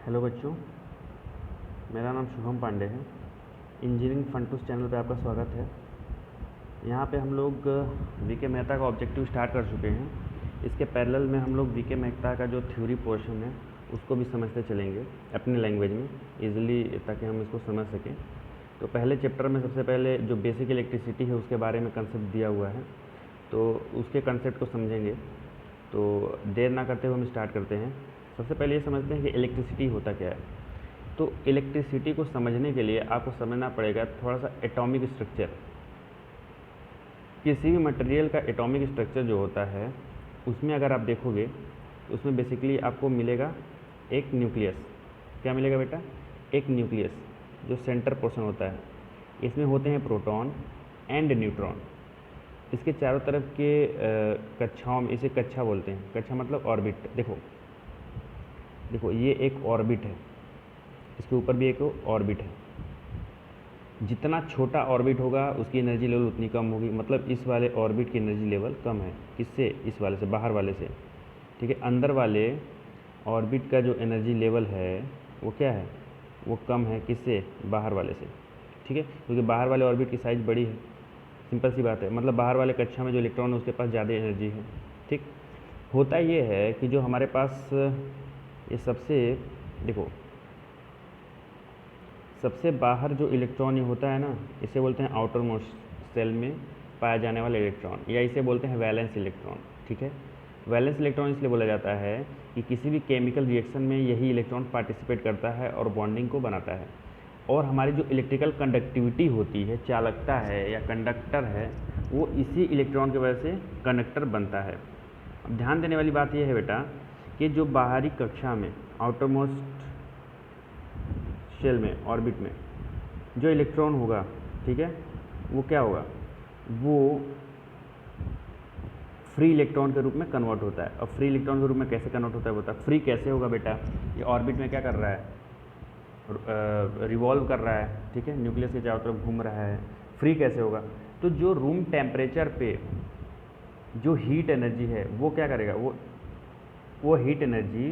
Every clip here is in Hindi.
हेलो बच्चों, मेरा नाम शुभम पांडे है। इंजीनियरिंग फंटूस चैनल पे आपका स्वागत है। यहाँ पे हम लोग वीके मेहता का ऑब्जेक्टिव स्टार्ट कर चुके हैं। इसके पैरेलल में हम लोग वीके मेहता का जो थ्योरी पोर्शन है उसको भी समझते चलेंगे अपनी लैंग्वेज में ईजिली, ताकि हम इसको समझ सकें। तो पहले चैप्टर में सबसे पहले जो बेसिक इलेक्ट्रिसिटी है उसके बारे में कंसेप्ट दिया हुआ है, तो उसके कंसेप्ट को समझेंगे। तो देर ना करते हुए हम स्टार्ट करते हैं। सबसे पहले ये समझते हैं कि इलेक्ट्रिसिटी होता क्या है। तो इलेक्ट्रिसिटी को समझने के लिए आपको समझना पड़ेगा थोड़ा सा एटॉमिक स्ट्रक्चर। किसी भी मटेरियल का एटॉमिक स्ट्रक्चर जो होता है उसमें अगर आप देखोगे तो उसमें बेसिकली आपको मिलेगा एक न्यूक्लियस। क्या मिलेगा बेटा? एक न्यूक्लियस जो सेंटर पोर्शन होता है। इसमें होते हैं प्रोटॉन एंड न्यूट्रॉन। इसके चारों तरफ के कक्षाओं में, इसे कक्षा बोलते हैं। कक्षा मतलब ऑर्बिट। देखो ये एक ऑर्बिट है, इसके ऊपर भी एक ऑर्बिट है। जितना छोटा ऑर्बिट होगा उसकी एनर्जी लेवल उतनी कम होगी। मतलब इस वाले ऑर्बिट की एनर्जी लेवल कम है। किससे? इस वाले से, बाहर वाले से। ठीक है, अंदर वाले ऑर्बिट का जो एनर्जी लेवल है वो क्या है? वो कम है। किससे? बाहर वाले से। ठीक है, क्योंकि बाहर वाले ऑर्बिट की साइज़ बड़ी है। सिंपल सी बात है, मतलब बाहर वाले कक्षा में जो इलेक्ट्रॉन है उसके पास ज़्यादा एनर्जी है। ठीक, होता ये है कि जो हमारे पास ये सबसे बाहर जो इलेक्ट्रॉन ये होता है ना, इसे बोलते हैं आउटर मोस्ट सेल में पाया जाने वाला इलेक्ट्रॉन, या इसे बोलते हैं वैलेंस इलेक्ट्रॉन। ठीक है, वैलेंस इलेक्ट्रॉन इसलिए बोला जाता है कि किसी भी केमिकल रिएक्शन में यही इलेक्ट्रॉन पार्टिसिपेट करता है और बॉन्डिंग को बनाता है। और हमारी जो इलेक्ट्रिकल कंडक्टिविटी होती है, चालकता है या कंडक्टर है, वो इसी इलेक्ट्रॉन की वजह से कंडक्टर बनता है। अब ध्यान देने वाली बात यह है बेटा कि जो बाहरी कक्षा में, आउटर मोस्ट शेल में, ऑर्बिट में जो इलेक्ट्रॉन होगा, ठीक है, वो क्या होगा? वो फ्री इलेक्ट्रॉन के रूप में कन्वर्ट होता है। अब फ्री इलेक्ट्रॉन के रूप में कैसे कन्वर्ट होता है बता? फ्री कैसे होगा बेटा? ये ऑर्बिट में क्या कर रहा है? रिवॉल्व कर रहा है। ठीक है, न्यूक्लियस के चारों तरफ घूम रहा है। फ्री कैसे होगा? तो जो रूम टेम्परेचर पे जो हीट एनर्जी है वो क्या करेगा? वो हीट एनर्जी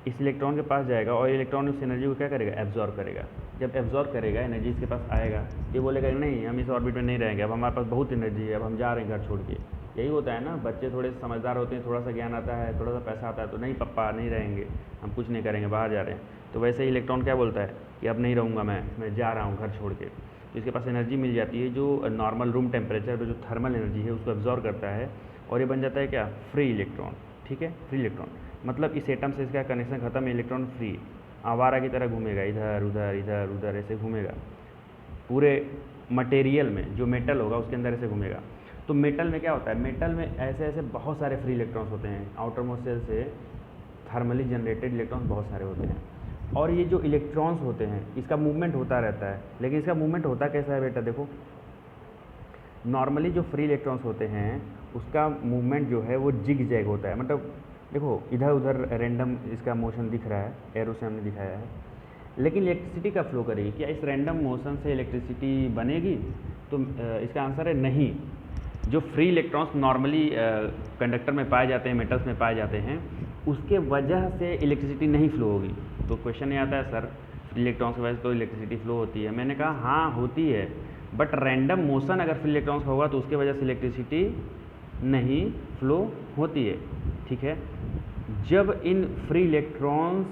इस इलेक्ट्रॉन के पास जाएगा और इलेक्ट्रॉन उस एनर्जी को क्या करेगा? एब्जॉर्ब करेगा। जब एब्जॉर्ब करेगा, एनर्जी इसके पास आएगा, ये बोलेगा नहीं, हम इस ऑर्बिट में नहीं रहेंगे, अब हमारे पास बहुत एनर्जी है, अब हम जा रहे हैं घर छोड़ के। यही होता है ना, बच्चे थोड़े समझदार होते हैं, थोड़ा सा ज्ञान आता है, थोड़ा सा पैसा आता है, तो नहीं पप्पा नहीं रहेंगे, हम कुछ नहीं करेंगे, बाहर जा रहे हैं। तो वैसे ही इलेक्ट्रॉन क्या बोलता है कि अब नहीं रहूँगा, मैं जा रहा हूँ घर छोड़ के। तो इसके पास एनर्जी मिल जाती है जो नॉर्मल रूम टेम्परेचर पर जो थर्मल एनर्जी है उसको एब्जॉर्ब करता है, और ये बन जाता है क्या? Free electron. ठीक है, फ्री इलेक्ट्रॉन मतलब इस एटम से इसका कनेक्शन खत्म है, इलेक्ट्रॉन फ्री, आवारा की तरह घूमेगा, इधर उधर इधर उधर ऐसे घूमेगा। पूरे मटेरियल में जो मेटल होगा उसके अंदर ऐसे घूमेगा। तो मेटल में क्या होता है? मेटल में ऐसे ऐसे बहुत सारे फ्री इलेक्ट्रॉन्स होते हैं। आउटर मोस्ट शेल से थर्मली जनरेटेड इलेक्ट्रॉन्स बहुत सारे होते हैं। और ये जो इलेक्ट्रॉन्स होते हैं इसका मूवमेंट होता रहता है। लेकिन इसका मूवमेंट होता कैसा है बेटा? देखो, नॉर्मली जो फ्री इलेक्ट्रॉन्स होते हैं उसका मूवमेंट जो है वो जिग जैग होता है। मतलब देखो, इधर उधर रैंडम इसका मोशन दिख रहा है, एरो से हमने दिखाया है। लेकिन इलेक्ट्रिसिटी का फ्लो करेगी क्या इस रैंडम मोशन से? इलेक्ट्रिसिटी बनेगी? तो इसका आंसर है नहीं। जो फ्री इलेक्ट्रॉन्स नॉर्मली कंडक्टर में पाए जाते हैं, मेटल्स में पाए जाते हैं, उसके वजह से इलेक्ट्रिसिटी नहीं फ्लो होगी। तो क्वेश्चन ये आता है, सर फ्री इलेक्ट्रॉन्स की वजह से तो इलेक्ट्रिसिटी फ्लो होती है। मैंने कहा हाँ होती है, बट रैंडम मोशन अगर फ्री इलेक्ट्रॉन्स होगा तो उसके वजह से इलेक्ट्रिसिटी नहीं फ्लो होती है। ठीक है, जब इन फ्री इलेक्ट्रॉन्स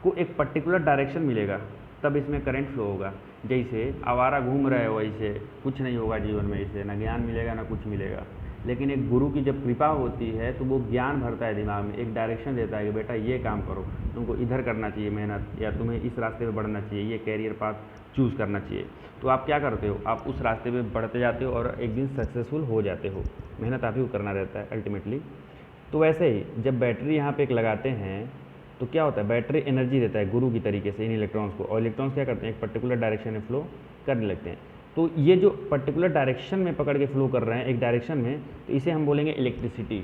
को एक पर्टिकुलर डायरेक्शन मिलेगा तब इसमें करंट फ्लो होगा। जैसे आवारा घूम रहे हो वैसे कुछ नहीं होगा जीवन में, इससे ना ज्ञान मिलेगा ना कुछ मिलेगा। लेकिन एक गुरु की जब कृपा होती है तो वो ज्ञान भरता है दिमाग में, एक डायरेक्शन देता है कि बेटा ये काम करो, तुमको इधर करना चाहिए मेहनत, या तुम्हें इस रास्ते पे बढ़ना चाहिए, ये कैरियर पाथ चूज़ करना चाहिए। तो आप क्या करते हो? आप उस रास्ते पे बढ़ते जाते हो और एक दिन सक्सेसफुल हो जाते हो। मेहनत आप ही को करना रहता है अल्टीमेटली। तो वैसे ही जब बैटरी यहाँ पे एक लगाते हैं तो क्या होता है? बैटरी एनर्जी देता है गुरु की तरीके से इन इलेक्ट्रॉन्स को, और इलेक्ट्रॉन्स क्या करते हैं? एक पर्टिकुलर डायरेक्शन में फ्लो करने लगते हैं। तो ये जो पर्टिकुलर डायरेक्शन में पकड़ के फ्लो कर रहे हैं एक डायरेक्शन में, तो इसे हम बोलेंगे इलेक्ट्रिसिटी,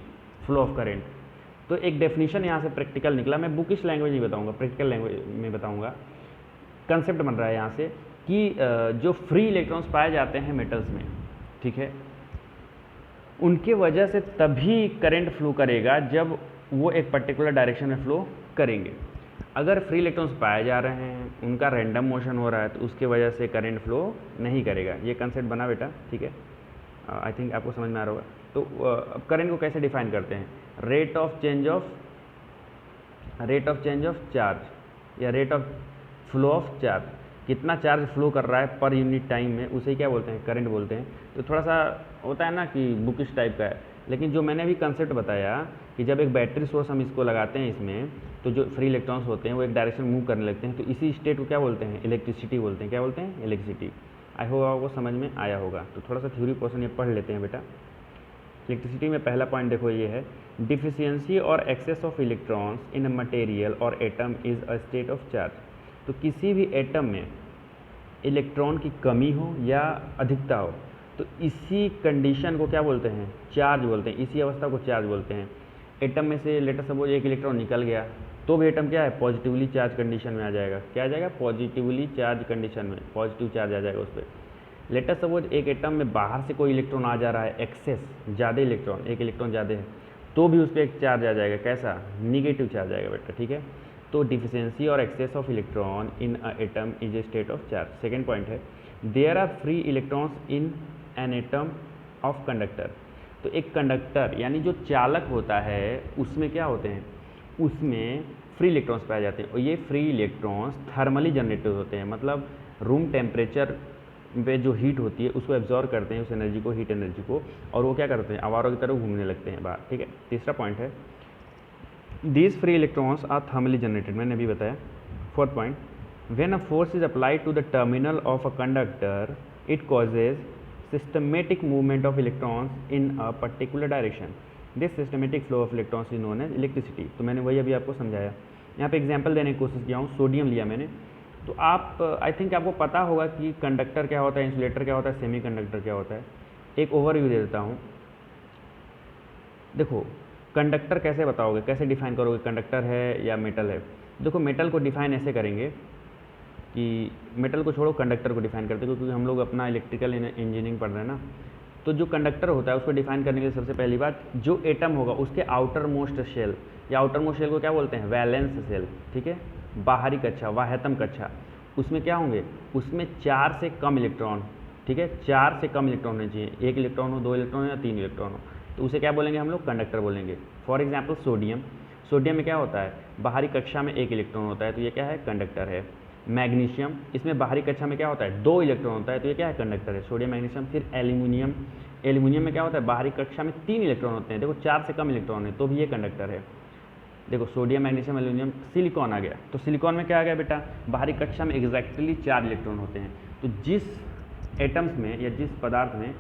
फ्लो ऑफ करेंट। तो एक डेफिनेशन यहाँ से प्रैक्टिकल निकला। मैं बुकिश लैंग्वेज नहीं बताऊँगा, प्रैक्टिकल लैंग्वेज में बताऊँगा। कंसेप्ट बन रहा है यहाँ से कि जो फ्री इलेक्ट्रॉन्स पाए जाते हैं मेटल्स में, ठीक है, उनके वजह से तभी करंट फ्लो करेगा जब वो एक पर्टिकुलर डायरेक्शन में फ्लो करेंगे। अगर फ्री इलेक्ट्रॉन्स पाए जा रहे हैं, उनका रैंडम मोशन हो रहा है, तो उसके वजह से करंट फ्लो नहीं करेगा। ये कंसेप्ट बना बेटा, ठीक है। आई थिंक आपको समझ में आ रहा होगा। तो अब करंट को कैसे डिफाइन करते हैं? Rate of change of charge या rate of flow of charge, कितना चार्ज फ्लो कर रहा है पर यूनिट टाइम में, उसे क्या बोलते हैं? करंट बोलते हैं। तो थोड़ा सा होता है ना कि बुकिश टाइप का है, लेकिन जो मैंने अभी कंसेप्ट बताया कि जब एक बैटरी सोर्स हम इसको लगाते हैं इसमें, तो जो फ्री इलेक्ट्रॉन्स होते हैं वो एक डायरेक्शन मूव करने लगते हैं, तो इसी स्टेट को क्या बोलते हैं? इलेक्ट्रिसिटी बोलते हैं। क्या बोलते हैं? इलेक्ट्रिसिटी। आई होप आपको समझ में आया होगा। तो थोड़ा सा थ्योरी पोर्शन ये पढ़ लेते हैं बेटा। इलेक्ट्रिसिटी में पहला पॉइंट देखो ये है, डिफिशियंसी और excess of electrons in a material और atom is a state of charge. तो किसी भी एटम में इलेक्ट्रॉन की कमी हो या अधिकता हो, तो इसी कंडीशन को क्या बोलते हैं? चार्ज बोलते हैं। इसी अवस्था को चार्ज बोलते हैं। एटम में से लेटर सपोज एक इलेक्ट्रॉन निकल गया, तो भी एटम क्या है? पॉजिटिवली चार्ज कंडीशन में आ जाएगा। क्या आ जाएगा? पॉजिटिवली चार्ज कंडीशन में, पॉजिटिव चार्ज आ जाएगा उस पर। लेटर सपोज एक एटम में बाहर से कोई इलेक्ट्रॉन आ जा रहा है, एक्सेस, ज़्यादा इलेक्ट्रॉन, एक इलेक्ट्रॉन ज़्यादा है, तो भी उस पर एक चार्ज आ जाएगा। कैसा? निगेटिव चार्ज आएगा बेटा, ठीक है। तो डिफिशियंसी और excess of electron in a atom is a state of charge. Second point है, there are free electrons in an atom of conductor. तो एक कंडक्टर यानी जो चालक होता है, उसमें क्या होते हैं? उसमें फ्री इलेक्ट्रॉन्स पाए जाते हैं, और ये फ्री इलेक्ट्रॉन्स थर्मली जनरेटेड होते हैं। मतलब रूम टेम्परेचर पे जो हीट होती है उसको एब्जॉर्व करते हैं, उस एनर्जी को, हीट एनर्जी को, और वो क्या करते हैं? आवारों की तरह घूमने लगते हैं बाहर, ठीक है। तीसरा पॉइंट है, these free electrons are thermally generated, मैंने अभी बताया। Fourth point, when a force is applied to the terminal of a conductor it causes systematic movement of electrons in a particular direction. This systematic flow of electrons is known as electricity. तो मैंने वही अभी आपको समझाया। यहाँ पे एग्जांपल देने की कोशिश किया हूँ, सोडियम लिया मैंने। तो आप आई थिंक आपको पता होगा कि कंडक्टर क्या होता है, इंसुलेटर क्या होता है, सेमी कंडक्टर क्या होता है। एक ओवरव्यू दे देता हूँ। देखो कंडक्टर कैसे बताओगे, कैसे डिफाइन करोगे कंडक्टर है या मेटल है? देखो मेटल को डिफाइन ऐसे करेंगे कि मेटल को छोड़ो, कंडक्टर को डिफाइन करते हैं, क्योंकि हम लोग अपना इलेक्ट्रिकल इंजीनियरिंग पढ़ रहे हैं ना। तो जो कंडक्टर होता है उसको डिफाइन करने के लिए सबसे पहली बात, जो एटम होगा उसके आउटर मोस्ट शेल, या आउटर मोस्ट शेल को क्या बोलते हैं? वैलेंस सेल, ठीक है। बाहरी कक्षा, वाह्यतम कक्षा, उसमें क्या होंगे? उसमें 4 से कम इलेक्ट्रॉन, ठीक है। 4 से कम इलेक्ट्रॉन होने चाहिए, 1 इलेक्ट्रॉन हो, 2 इलेक्ट्रॉन हो या 3 इलेक्ट्रॉन हो, तो उसे क्या बोलेंगे हम लोग? कंडक्टर बोलेंगे। फॉर एग्जाम्पल सोडियम, सोडियम में क्या होता है? बाहरी कक्षा में 1 इलेक्ट्रॉन होता है, तो ये क्या है? कंडक्टर है। मैग्नीशियम, इसमें बाहरी कक्षा में क्या होता है? 2 इलेक्ट्रॉन होता है, तो ये क्या है? कंडक्टर है, सोडियम मैग्नीशियम। फिर एल्यूमिनियम, एल्यूमिनियम में क्या होता है? बाहरी कक्षा में 3 इलेक्ट्रॉन होते हैं, देखो 4 से कम इलेक्ट्रॉन है, तो भी ये कंडक्टर है। देखो सोडियम, मैग्नीशियम, एल्यूमिनियम। सिलिकॉन आ गया, तो सिलिकॉन में क्या आ गया बेटा? बाहरी कक्षा में एग्जैक्टली 4 इलेक्ट्रॉन होते हैं। तो जिस एटम्स में या जिस पदार्थ में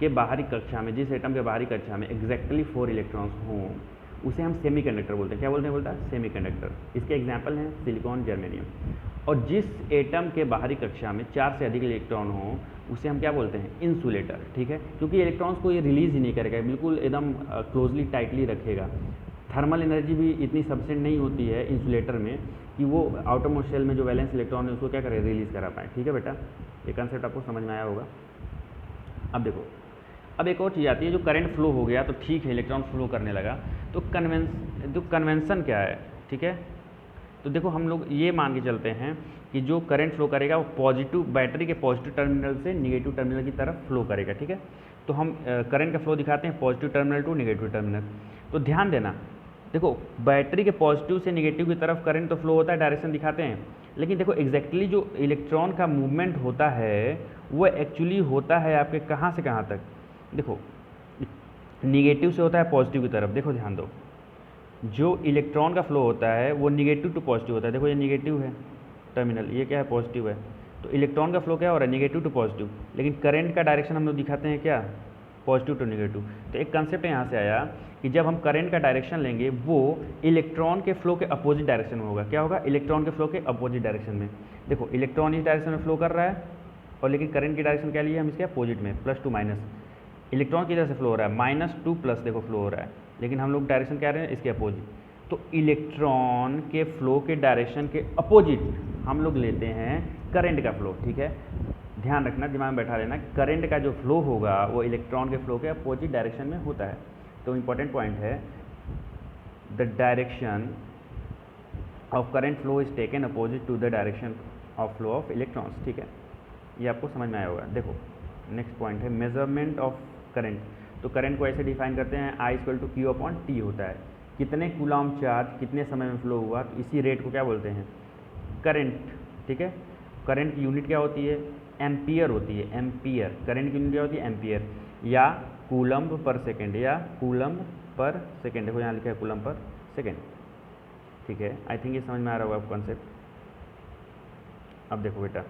के बाहरी कक्षा में, जिस एटम के बाहरी कक्षा में एग्जैक्टली 4 इलेक्ट्रॉन्स हों, उसे हम सेमी कंडक्टर बोलते हैं। क्या बोलते हैं? बोलता है सेमी कंडक्टर। इसके एग्जाम्पल हैं सिलिकॉन, जर्मेनियम। और जिस एटम के बाहरी कक्षा में 4 से अधिक इलेक्ट्रॉन हो, उसे हम क्या बोलते हैं? इंसुलेटर, ठीक है। क्योंकि इलेक्ट्रॉन्स को ये रिलीज ही नहीं करेगा, बिल्कुल एकदम क्लोजली टाइटली रखेगा। थर्मल एनर्जी भी इतनी सफिशिएंट नहीं होती है इंसुलेटर में कि वो आउटर मोस्ट शेल में जो वैलेंस इलेक्ट्रॉन है उसको क्या करे? रिलीज करा पाए, ठीक है बेटा। ये कंसेप्ट आपको समझ में आया होगा। अब देखो, अब एक और चीज़ आती है, जो करंट फ्लो हो गया तो ठीक है, इलेक्ट्रॉन फ्लो करने लगा, तो कन्वेंशन क्या है, ठीक है। तो देखो हम लोग ये मान के चलते हैं कि जो करंट फ्लो करेगा वो पॉजिटिव, बैटरी के पॉजिटिव टर्मिनल से निगेटिव टर्मिनल की तरफ फ्लो करेगा, ठीक है। तो हम करंट का फ्लो दिखाते हैं positive terminal to negative terminal. तो ध्यान देना, देखो बैटरी के पॉजिटिव से निगेटिव की तरफ करंट तो फ्लो होता है, डायरेक्शन दिखाते हैं, लेकिन देखो एग्जैक्टली जो इलेक्ट्रॉन का मूवमेंट होता है वो एक्चुअली होता है आपके कहाँ से कहाँ तक? देखो निगेटिव से होता है पॉजिटिव की तरफ। देखो ध्यान दो, जो इलेक्ट्रॉन का फ्लो होता है वो निगेटिव टू पॉजिटिव होता है। देखो ये निगेटिव है टर्मिनल, ये क्या है? पॉजिटिव है। तो इलेक्ट्रॉन का फ्लो क्या हो रहा है? Negative to positive. लेकिन करंट का डायरेक्शन हम लोग दिखाते हैं क्या? Positive to negative. तो एक कंसेप्ट यहाँ से आया कि जब हम करंट का डायरेक्शन लेंगे वो इलेक्ट्रॉन के फ्लो के अपोजिट डायरेक्शन में होगा। क्या होगा? इलेक्ट्रॉन के फ्लो के अपोजिट डायरेक्शन में। देखो इलेक्ट्रॉन इस डायरेक्शन में फ्लो कर रहा है, और लेकिन करंट की डायरेक्शन क्या लिए हम इसके अपोजिट में, प्लस टू माइनस। इलेक्ट्रॉन किधर से फ्लो हो रहा है? माइनस टू प्लस, देखो फ्लो हो रहा है, लेकिन हम लोग डायरेक्शन क्या रहे हैं? इसके अपोजिट। तो इलेक्ट्रॉन के फ्लो के डायरेक्शन के अपोजिट हम लोग लेते हैं करंट का फ्लो, ठीक है। ध्यान रखना, दिमाग में बैठा लेना, करंट का जो फ्लो होगा वो इलेक्ट्रॉन के फ्लो के अपोजिट डायरेक्शन में होता है। तो इम्पॉर्टेंट पॉइंट है, the direction of current flow is taken opposite to the direction of flow of electrons. ठीक है, ये आपको समझ में आया होगा। देखो नेक्स्ट पॉइंट है मेजरमेंट ऑफ करंट। तो करंट को ऐसे डिफाइन करते हैं, I = Q/T होता है, कितने कूलॉम चार्ज कितने समय में फ्लो हुआ, तो इसी रेट को क्या बोलते हैं, करंट। ठीक है, करंट की यूनिट क्या होती है, एम्पियर होती है, एम्पियर। करंट की यूनिट क्या होती है, एम्पियर या कूलम्ब पर सेकेंड, या कूलम्ब पर सेकेंड। देखो यहाँ लिखा है कूलम्ब पर सेकेंड। ठीक है, आई थिंक ये समझ में आ रहा होगा आपको कॉन्सेप्ट। अब देखो बेटा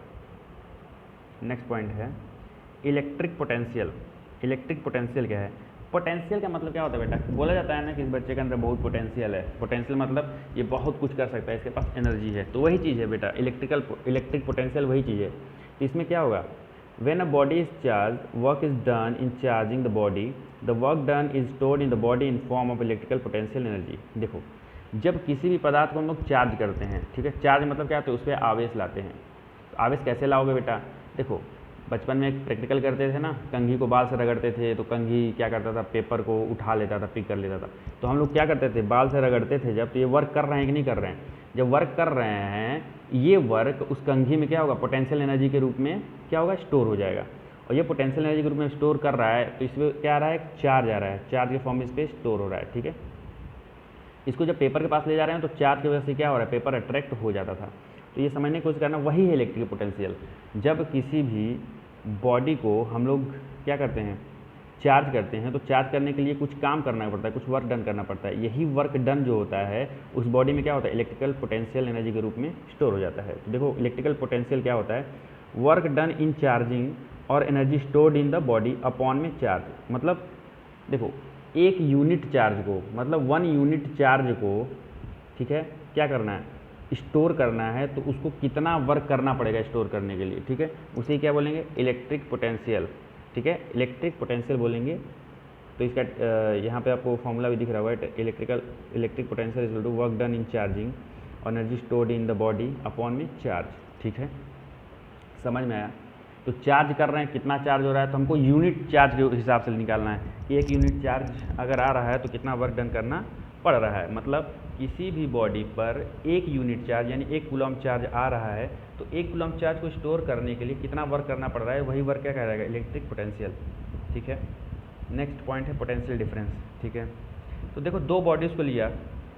नेक्स्ट पॉइंट है इलेक्ट्रिक पोटेंशियल। इलेक्ट्रिक पोटेंशियल क्या है, पोटेंशियल का मतलब क्या होता है बेटा, बोला जाता है ना कि इस बच्चे के अंदर बहुत पोटेंशियल है। पोटेंशियल मतलब ये बहुत कुछ कर सकता है, इसके पास एनर्जी है, तो वही चीज़ है बेटा इलेक्ट्रिक पोटेंशियल, वही चीज़ है। तो इसमें क्या होगा, when a body is charge work is done in charging the body, the work done is stored in the body in form of electrical potential energy. देखो जब किसी भी पदार्थ को हम लोग चार्ज करते हैं, ठीक है, चार्ज मतलब क्या होता है, उस पर आवेश लाते हैं। तो आवेश कैसे लाओगे बेटा, देखो बचपन में एक प्रैक्टिकल करते थे ना, कंघी को बाल से रगड़ते थे, तो कंघी क्या करता था, पेपर को उठा लेता था, पिक कर लेता था। तो हम लोग क्या करते थे, बाल से रगड़ते थे जब, तो ये वर्क कर रहे हैं कि नहीं कर रहे हैं, जब वर्क कर रहे हैं ये वर्क उस कंघी में क्या होगा, पोटेंशियल एनर्जी के रूप में क्या होगा, स्टोर हो जाएगा। और ये पोटेंशियल एनर्जी के रूप में स्टोर कर रहा है, तो इसमें क्या आ रहा है, चार्ज आ रहा है, चार्ज के फॉर्म में इस पर स्टोर हो रहा है। ठीक है, इसको जब पेपर के पास ले जा रहे हैं तो चार्ज की वजह से क्या हो रहा है, पेपर अट्रैक्ट हो जाता था। तो ये समझने की कोशिश करना, वही है इलेक्ट्रिक पोटेंशियल। जब किसी भी बॉडी को हम लोग क्या करते हैं, चार्ज करते हैं, तो चार्ज करने के लिए कुछ काम करना पड़ता है, कुछ वर्क डन करना पड़ता है। यही वर्क डन जो होता है उस बॉडी में क्या होता है, इलेक्ट्रिकल पोटेंशियल एनर्जी के रूप में स्टोर हो जाता है। तो देखो इलेक्ट्रिकल पोटेंशियल क्या होता है, वर्क डन इन चार्जिंग और energy stored in the body upon में चार्ज। मतलब देखो एक यूनिट चार्ज को, मतलब 1 यूनिट चार्ज को, ठीक है, क्या करना है, स्टोर करना है, तो उसको कितना वर्क करना पड़ेगा स्टोर करने के लिए। ठीक है, उसे क्या बोलेंगे, इलेक्ट्रिक पोटेंशियल। ठीक है, इलेक्ट्रिक पोटेंशियल बोलेंगे। तो इसका यहाँ पे आपको फॉर्मूला भी दिख रहा होगा, electric potential is to work done in charging और energy stored in the body upon में चार्ज। ठीक है, समझ में आया। तो चार्ज कर रहे हैं, कितना चार्ज हो रहा है, तो हमको यूनिट चार्ज के हिसाब से निकालना है कि 1 यूनिट चार्ज अगर आ रहा है तो कितना वर्क डन करना पड़ रहा है। मतलब किसी भी बॉडी पर 1 यूनिट चार्ज यानी 1 कूलम चार्ज आ रहा है, तो 1 कूलम चार्ज को स्टोर करने के लिए कितना वर्क करना पड़ रहा है, वही वर्क क्या कहलाएगा, इलेक्ट्रिक पोटेंशियल। ठीक है, नेक्स्ट पॉइंट है पोटेंशियल डिफरेंस। ठीक है, तो देखो 2 बॉडीज़ को लिया,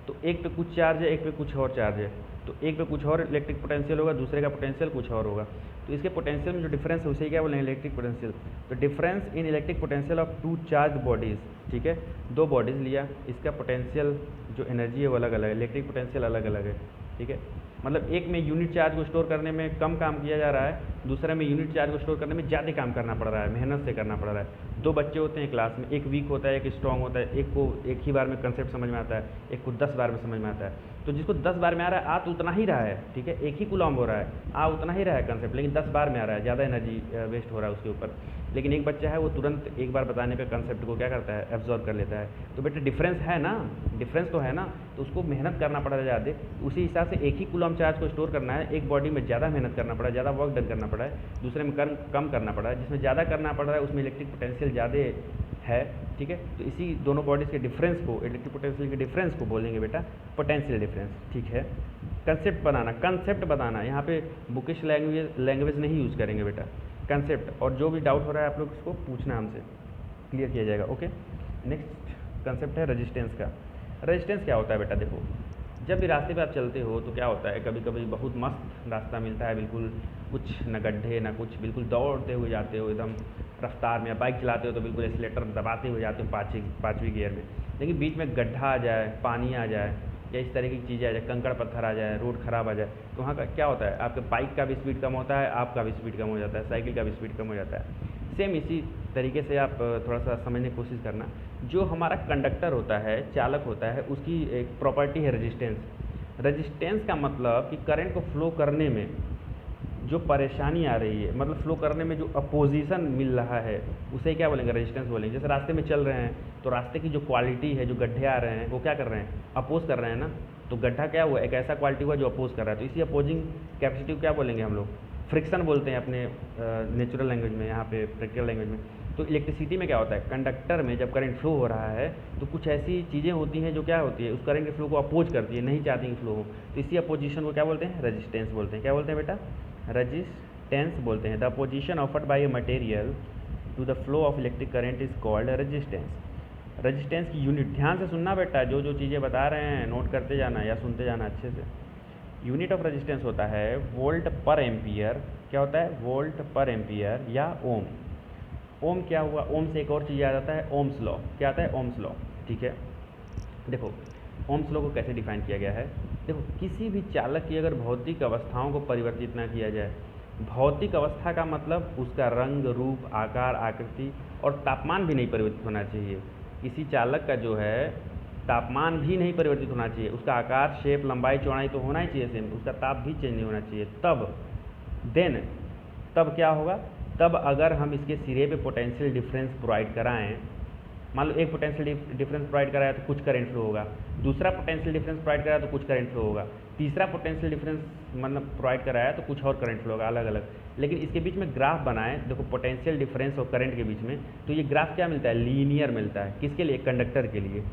तो एक पे कुछ चार्ज है, एक पे कुछ और चार्ज है, तो एक पे कुछ और इलेक्ट्रिक पोटेंशियल होगा, दूसरे का पोटेंशियल कुछ और होगा। तो इसके पोटेंशियल में जो डिफरेंस है उसे क्या बोलेंगे, इलेक्ट्रिक पोटेंशियल। तो difference in electric potential of 2 charge bodies. ठीक है, 2 बॉडीज़ लिया, इसका पोटेंशियल जो एनर्जी है वो अलग अलग है, इलेक्ट्रिक पोटेंशियल अलग अलग है। ठीक है, मतलब एक में यूनिट चार्ज को स्टोर करने में कम काम किया जा रहा है, दूसरे में यूनिट चार्ज को स्टोर करने में ज़्यादा काम करना पड़ रहा है, मेहनत से करना पड़ रहा है। 2 बच्चे होते हैं क्लास में, एक वीक होता है, एक स्ट्रॉन्ग होता है, एक को एक ही बार में कंसेप्ट समझ में आता है, एक को 10 बार में समझ में आता है। तो जिसको 10 बार में आ रहा है, आ तो उतना ही रहा है, ठीक है, एक ही कूलम हो रहा है, आ उतना ही रहा है कंसेप्ट, लेकिन 10 बार में आ रहा है, ज़्यादा एनर्जी वेस्ट हो रहा है उसके ऊपर। लेकिन एक बच्चा है वो तुरंत एक बार बताने पे कंसेप्ट को क्या करता है, एब्जॉर्ब कर लेता है। तो बेटा डिफरेंस है ना, डिफरेंस तो है ना, तो उसको मेहनत करना पड़ा है ज़्यादा। उसी हिसाब से एक ही कूलम चार्ज को स्टोर करना है, एक बॉडी में ज़्यादा मेहनत करना पड़ा है, ज़्यादा वर्क डन करना पड़ा है, दूसरे में कम करना पड़ा है। जिसमें ज़्यादा करना पड़ रहा है उसमें इलेक्ट्रिक पोटेंशियल ज़्यादा है। ठीक है, तो इसी दोनों बॉडीज़ के डिफरेंस को, इलेक्ट्रिक पोटेंशियल के डिफरेंस को बोलेंगे बेटा पोटेंशियल डिफरेंस। ठीक है, कंसेप्ट बनाना, कंसेप्ट बताना, यहाँ पे बुकिश लैंग्वेज नहीं यूज़ करेंगे बेटा, कंसेप्ट। और जो भी डाउट हो रहा है आप लोग इसको पूछना, हमसे क्लियर किया जाएगा। ओके, नेक्स्ट कंसेप्ट है रेजिस्टेंस का। रेजिस्टेंस क्या होता है बेटा, देखो जब भी रास्ते पे आप चलते हो तो क्या होता है, कभी कभी बहुत मस्त रास्ता मिलता है, बिल्कुल कुछ न गड्ढे ना कुछ, बिल्कुल दौड़ते हुए जाते हो एकदम रफ्तार में, बाइक चलाते हो तो बिल्कुल एक्सीलेटर दबाते हुए जाते हो पाँचवीं गियर में। लेकिन बीच में गड्ढा आ जाए, पानी आ जाए, या इस तरह की चीज़ें आ जाए, कंकड़ पत्थर आ जाए, रोड ख़राब आ जाए, तो वहाँ का क्या होता है, आपके बाइक का भी स्पीड कम होता है, आपका भी स्पीड कम हो जाता है, साइकिल का भी स्पीड कम हो जाता है। सेम इसी तरीके से आप थोड़ा सा समझने की कोशिश करना, जो हमारा कंडक्टर होता है, चालक होता है, उसकी एक प्रॉपर्टी है रेजिस्टेंस। रेजिस्टेंस का मतलब कि करंट को फ्लो करने में जो परेशानी आ रही है, मतलब फ्लो करने में जो अपोजिशन मिल रहा है, उसे क्या बोलेंगे, रेजिस्टेंस बोलेंगे। जैसे रास्ते में चल रहे हैं तो रास्ते की जो क्वालिटी है, जो गड्ढे आ रहे हैं वो क्या कर रहे हैं, अपोज कर रहे हैं ना। तो गड्ढा क्या हुआ, एक ऐसा क्वालिटी हुआ जो अपोज कर रहा है, तो इसी अपोजिंग कैपेसिटी को क्या बोलेंगे हम लोग, फ्रिक्शन बोलते हैं अपने नेचुरल लैंग्वेज में, यहाँ पे प्रैक्टिकल लैंग्वेज में। तो इलेक्ट्रिसिटी में क्या होता है, कंडक्टर में जब करंट फ्लो हो रहा है तो कुछ ऐसी चीज़ें होती हैं जो क्या होती है, उस करंट के फ्लो को अपोज करती है, नहीं चाहती कि फ्लो हो। तो इसी अपोजिशन को क्या बोलते हैं, रेजिस्टेंस बोलते हैं। क्या बोलते हैं बेटा, रेजिस्टेंस बोलते हैं। The opposition offered by a material to the flow of electric current is called resistance. Resistance की यूनिट, ध्यान से सुनना बेटा, जो जो चीज़ें बता रहे हैं नोट करते जाना या सुनते जाना अच्छे से। यूनिट ऑफ रेजिस्टेंस होता है वोल्ट पर एम्पियर। क्या होता है, वोल्ट पर एम्पियर या ओम। ओम क्या हुआ, ओम से एक और चीज़ आ जाता है ओम्स लॉ। क्या आता है, ओम्स लॉ। ठीक है, देखो ओम्स लॉ को कैसे डिफाइन किया गया है। देखो किसी भी चालक की अगर भौतिक अवस्थाओं को परिवर्तित ना किया जाए, भौतिक अवस्था का मतलब उसका रंग, रूप, आकार, आकृति और तापमान भी नहीं परिवर्तित होना चाहिए। किसी चालक का जो है तापमान भी नहीं परिवर्तित होना चाहिए, उसका आकार, शेप, लंबाई, चौड़ाई तो होना ही चाहिए सेम, उसका ताप भी चेंज नहीं होना चाहिए। तब क्या होगा, तब अगर हम इसके सिरे पे पोटेंशियल डिफरेंस प्रोवाइड कराएं, मान लो एक पोटेंशियल डिफरेंस प्रोवाइड कराया तो कुछ करंट फ्लो होगा, दूसरा पोटेंशियल डिफरेंस प्रोवाइड कराया तो कुछ करंट फ्लो होगा, तीसरा पोटेंशियल डिफरेंस मतलब प्रोवाइड कराया तो कुछ और करंट फ्लो होगा, अलग अलग। लेकिन इसके बीच में ग्राफ बनाएं, देखो पोटेंशियल डिफरेंस और करंट के बीच में, तो ये ग्राफ क्या मिलता है, लीनियर मिलता है। किसके लिए, कंडक्टर के लिए।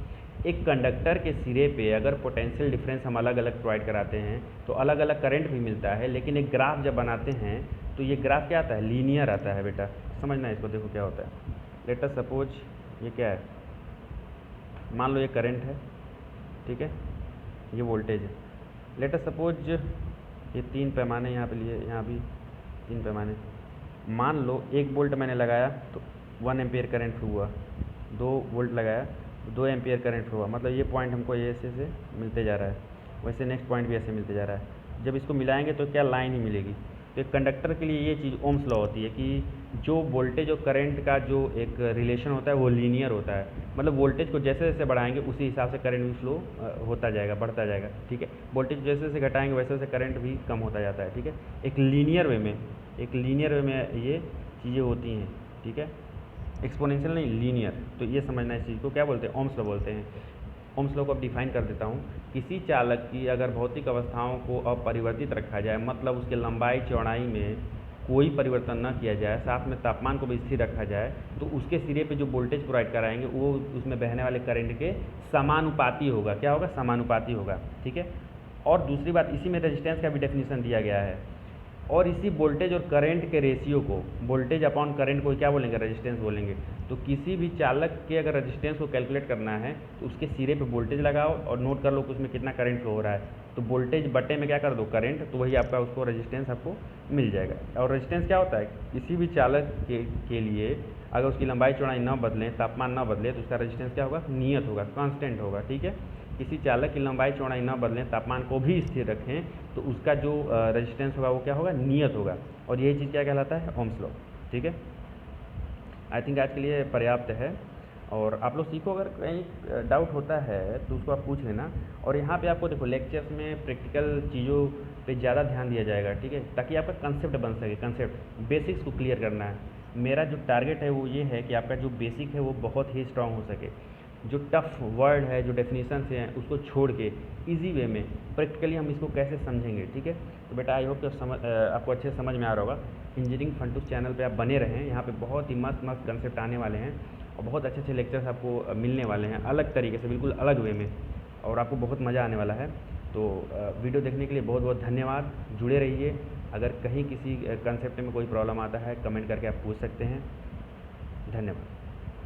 एक कंडक्टर के सिरे पे अगर पोटेंशियल डिफरेंस हम अलग अलग प्रोवाइड कराते हैं तो अलग अलग करंट भी मिलता है, लेकिन एक ग्राफ जब बनाते हैं तो ये ग्राफ क्या आता है, लीनियर आता है बेटा। समझना है इसको, देखो क्या होता है। लेट अस सपोज ये क्या है, मान लो ये करंट है, ठीक है, ये वोल्टेज है। लेट अस सपोज ये 3 पैमाने यहाँ पे लिए, यहाँ भी 3 पैमाने। मान लो 1 वोल्ट मैंने लगाया तो 1 एम्पियर करंट फ्लो हुआ, 2 वोल्ट लगाया तो 2 एम्पियर करंट फ्लो हुआ। मतलब ये पॉइंट हमको ऐसे से मिलते जा रहा है, वैसे नेक्स्ट पॉइंट भी ऐसे मिलते जा रहा है। जब इसको मिलाएंगे तो क्या लाइन ही मिलेगी। तो एक कंडक्टर के लिए ये चीज़ ओम्स लॉ होती है कि जो वोल्टेज और करंट का जो एक रिलेशन होता है वो लीनियर होता है। मतलब वोल्टेज को जैसे जैसे बढ़ाएंगे उसी हिसाब से करंट भी फ्लो होता जाएगा, बढ़ता जाएगा। ठीक है, वोल्टेज जैसे जैसे घटाएंगे वैसे वैसे करंट भी कम होता जाता है। ठीक है, एक लीनियर वे में ये चीज़ें होती हैं। ठीक है, एक्सपोनेंशियल नहीं, लीनियर। तो ये समझना इस चीज़ को क्या बोलते हैं, ओम्स लॉ बोलते हैं। ओम्स लॉ को अब डिफाइन कर देता हूँ। किसी चालक की अगर भौतिक अवस्थाओं को अपरिवर्तित रखा जाए, मतलब उसके लंबाई चौड़ाई में कोई परिवर्तन न किया जाए, साथ में तापमान को भी स्थिर रखा जाए, तो उसके सिरे पे जो वोल्टेज प्रोवाइड कराएंगे वो उसमें बहने वाले करंट के समानुपाती होगा। क्या होगा, समानुपाती होगा। ठीक है, और दूसरी बात, इसी में रेजिस्टेंस का भी डेफिनेशन दिया गया है। और इसी वोल्टेज और करंट के रेशियो को, वोल्टेज अपॉन करंट को क्या बोलेंगे, रेजिस्टेंस बोलेंगे। तो किसी भी चालक के अगर रेजिस्टेंस को कैलकुलेट करना है तो उसके सिरे पे वोल्टेज लगाओ और नोट कर लो कि उसमें कितना करंट फ्लो हो रहा है। तो वोल्टेज बटे में क्या कर दो, करंट, तो वही आपका उसको रेजिस्टेंस आपको मिल जाएगा। और रेजिस्टेंस क्या होता है, किसी भी चालक के लिए अगर उसकी लंबाई चौड़ाई न बदलें, तापमान न बदले, तो उसका रेजिस्टेंस क्या होगा, नियत होगा, कांस्टेंट होगा। ठीक है, किसी चालक की लंबाई चौड़ाई न बदलें, तापमान को भी स्थिर रखें, तो उसका जो रेजिस्टेंस होगा वो क्या होगा, नियत होगा। और यही चीज़ क्या कहलाता है, ओम्स लॉ। ठीक है, आई थिंक आज के लिए पर्याप्त है। और आप लोग सीखो, अगर कहीं डाउट होता है तो उसको आप पूछ लेना। और यहाँ पे आपको देखो लेक्चर्स में प्रैक्टिकल चीज़ों पे ज़्यादा ध्यान दिया जाएगा। ठीक है, ताकि आपका कंसेप्ट बन सके, कंसेप्ट बेसिक्स को क्लियर करना है। मेरा जो टारगेट है वो ये है कि आपका जो बेसिक है वो बहुत ही स्ट्रांग हो सके। जो टफ वर्ड है, जो डेफिनेशन से हैं, उसको छोड़ के इजी वे में प्रैक्टिकली हम इसको कैसे समझेंगे। ठीक है, तो बेटा आई होप कि आपको अच्छे समझ में आ रहा होगा। इंजीनियरिंग फंटूस चैनल पे आप बने रहें, यहाँ पे बहुत ही मस्त मस्त कंसेप्ट आने वाले हैं और बहुत अच्छे अच्छे लेक्चर्स आपको मिलने वाले हैं, अलग तरीके से, बिल्कुल अलग वे में, और आपको बहुत मज़ा आने वाला है। तो वीडियो देखने के लिए बहुत बहुत धन्यवाद, जुड़े रहिए। अगर कहीं किसी कंसेप्ट में कोई प्रॉब्लम आता है कमेंट करके आप पूछ सकते हैं। धन्यवाद।